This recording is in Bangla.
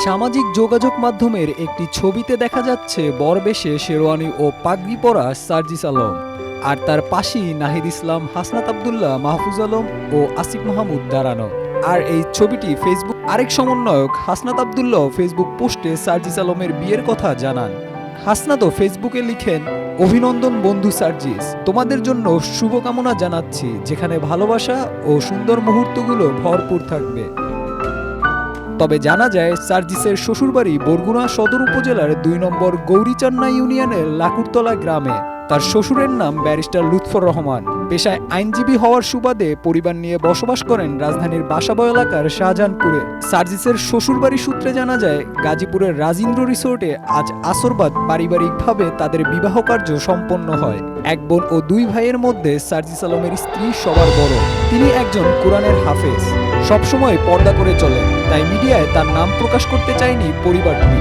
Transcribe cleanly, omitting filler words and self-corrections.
সামাজিক যোগাযোগ মাধ্যমের একটি ছবিতে দেখা যাচ্ছে বরবেশে শেরওয়ানি ও পাগড়ি পরা সার্জিস আলম, আর তার পাশেই নাহিদ ইসলাম, হাসনাত আব্দুল্লাহ, মাহফুজ আলম ও আসিফ মাহমুদ দাঁড়ানো। আর এই ছবিটি ফেসবুক আরেক সমন্বয়ক হাসনাত আব্দুল্লাহ ফেসবুক পোস্টে সার্জিস আলমের বিয়ের কথা জানান। হাসনাতও ফেসবুকে লিখেন, অভিনন্দন বন্ধু সার্জিস, তোমাদের জন্য শুভকামনা জানাচ্ছি, যেখানে ভালোবাসা ও সুন্দর মুহূর্তগুলো ভরপুর থাকবে। তবে জানা যায় সার্জিসের শ্বশুরবাড়ি বরগুনা সদর উপজেলার ২ নম্বর গৌরীচান্না ইউনিয়নের লাকুরতলা গ্রামে। তার শ্বশুরের নাম ব্যারিস্টার লুৎফর রহমান। পেশায় আইনজীবী হওয়ার সুবাদে পরিবার নিয়ে বসবাস করেন রাজধানীর বাসাবো এলাকার শাহজাহানপুরে। সার্জিসের শ্বশুরবাড়ি সূত্রে জানা যায়, গাজীপুরের রাজীন্দ্র রিসোর্টে আজ আসরবাদ পারিবারিকভাবে তাদের বিবাহ কার্য সম্পন্ন হয়। এক বোন ও ২ ভাইয়ের মধ্যে সার্জিস আলমের স্ত্রী সবার বড়। তিনি একজন কোরআনের হাফেজ, সবসময় পর্দা করে চলেন, তাই মিডিয়ায় তার নাম প্রকাশ করতে চায়নি পরিবারটি।